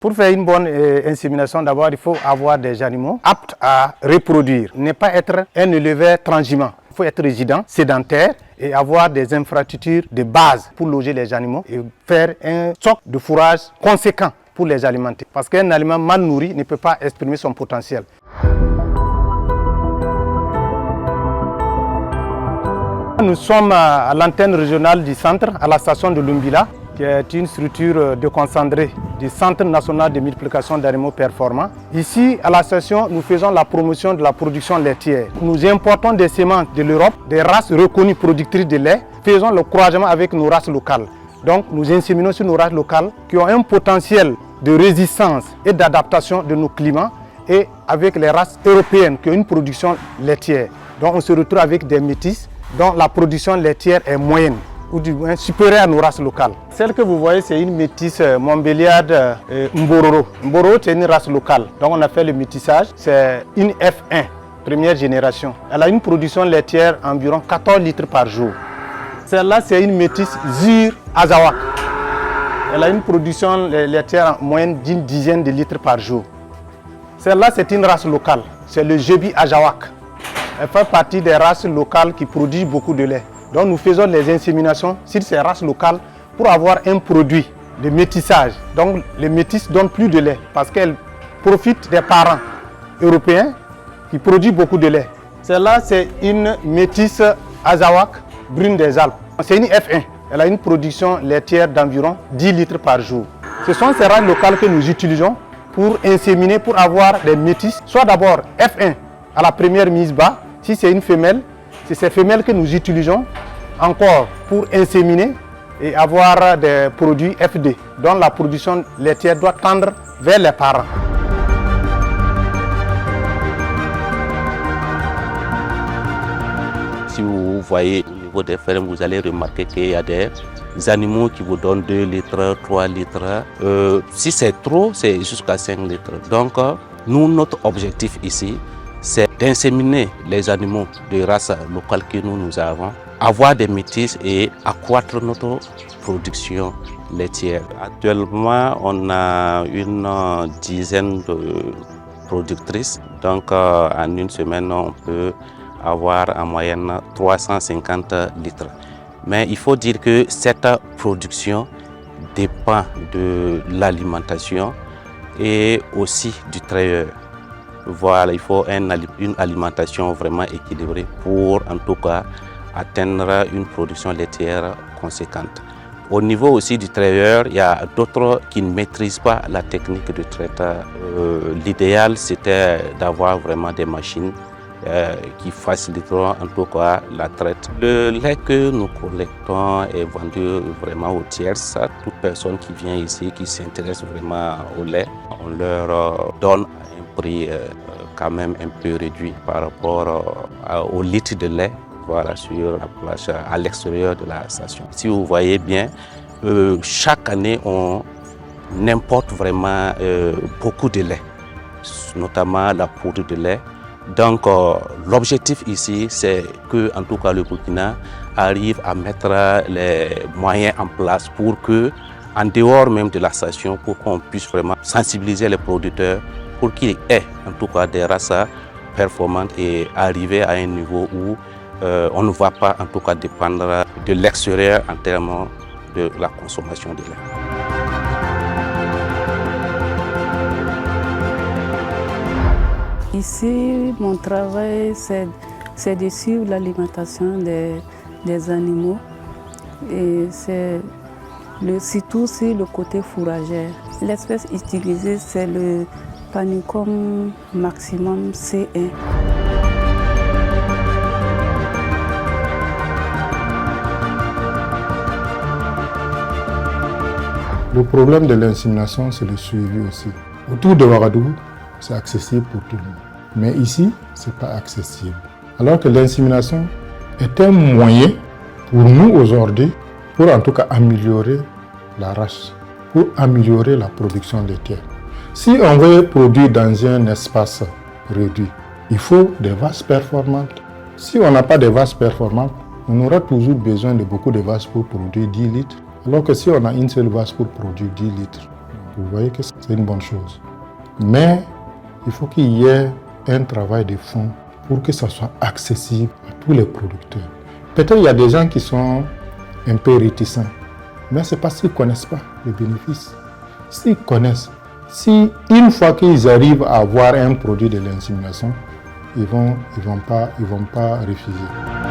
Pour faire une bonne insémination, d'abord, il faut avoir des animaux aptes à reproduire. Ne pas être un éleveur transhumant. Il faut être résident, sédentaire et avoir des infrastructures de base pour loger les animaux et faire un stock de fourrage conséquent pour les alimenter. Parce qu'un aliment mal nourri ne peut pas exprimer son potentiel. Nous sommes à l'antenne régionale du centre, à la station de Lumbila, qui est une structure déconcentrée du Centre national de multiplication d'animaux performants. Ici, à la station, nous faisons la promotion de la production laitière. Nous importons des semences de l'Europe, des races reconnues productrices de lait. Faisons le croisement avec nos races locales. Donc, nous inséminons sur nos races locales qui ont un potentiel de résistance et d'adaptation de nos climats et avec les races européennes qui ont une production laitière. Donc, on se retrouve avec des métis dont la production laitière est moyenne ou du moins supérieure à nos races locales. Celle que vous voyez, c'est une métisse Montbéliarde Mbororo. Mbororo, c'est une race locale. Donc on a fait le métissage. C'est une F1, première génération. Elle a une production laitière environ 14 litres par jour. Celle-là, c'est une métisse Zur Azawak. Elle a une production laitière en moyenne d'une dizaine de litres par jour. Celle-là, c'est une race locale. C'est le Jebi Ajawak. Elle fait partie des races locales qui produisent beaucoup de lait. Donc nous faisons les inséminations sur ces races locales pour avoir un produit de métissage. Donc les métisses donnent plus de lait parce qu'elles profitent des parents européens qui produisent beaucoup de lait. Celle-là, c'est une métisse Azawak brune des Alpes. C'est une F1. Elle a une production laitière d'environ 10 litres par jour. Ce sont ces races locales que nous utilisons pour inséminer, pour avoir des métisses. Soit d'abord F1 à la première mise bas, si c'est une femelle, c'est ces femelles que nous utilisons encore pour inséminer et avoir des produits FD, dont la production laitière doit tendre vers les parents. Si vous voyez au niveau des fermes, vous allez remarquer qu'il y a des animaux qui vous donnent 2 litres, 3 litres. Si c'est trop, c'est jusqu'à 5 litres. Donc, nous, notre objectif ici, c'est d'inséminer les animaux de race locale que nous avons, avoir des métisses et accroître notre production laitière. Actuellement, on a une dizaine de productrices. Donc, en une semaine, on peut avoir en moyenne 350 litres. Mais il faut dire que cette production dépend de l'alimentation et aussi du traiteur. Voilà, il faut une alimentation vraiment équilibrée pour en tout cas atteindre une production laitière conséquente. Au niveau aussi du traiteur, il y a d'autres qui ne maîtrisent pas la technique de traite. L'idéal, c'était d'avoir vraiment des machines qui faciliteront en tout cas la traite. Le lait que nous collectons est vendu vraiment aux tierces. Toute personne qui vient ici, qui s'intéresse vraiment au lait, on leur donne un prix quand même un peu réduit par rapport au litre de lait, voilà, sur la plage à l'extérieur de la station. Si vous voyez bien, chaque année on importe vraiment beaucoup de lait, notamment la poudre de lait. Donc l'objectif ici, c'est que en tout cas le Burkina arrive à mettre les moyens en place pour que, en dehors même de la station, pour qu'on puisse vraiment sensibiliser les producteurs pour qu'ils aient en tout cas des races performantes et arriver à un niveau où on ne va pas en tout cas dépendre de l'extérieur en termes de la consommation de lait. Ici, mon travail, c'est de suivre l'alimentation des animaux et c'est surtout sur le côté fourragère. L'espèce utilisée, c'est le Panicum maximum C1. Le problème de l'insémination, c'est le suivi aussi. Autour de Ouagadougou, c'est accessible pour tout le monde. Mais ici, ce n'est pas accessible. Alors que l'insémination est un moyen pour nous aujourd'hui, pour en tout cas améliorer la race, pour améliorer la production laitière. Si on veut produire dans un espace réduit, il faut des vaches performantes. Si on n'a pas de vaches performantes, on aura toujours besoin de beaucoup de vaches pour produire 10 litres. Alors que si on a une seule vache pour produire 10 litres, Vous voyez que c'est une bonne chose. Mais il faut qu'il y ait un travail de fond pour que ça soit accessible à tous les producteurs. Peut-être qu'il y a des gens qui sont un peu réticents, mais c'est parce qu'ils ne connaissent pas les bénéfices. S'ils connaissent, si une fois qu'ils arrivent à avoir un produit de l'insémination, ils vont pas refuser.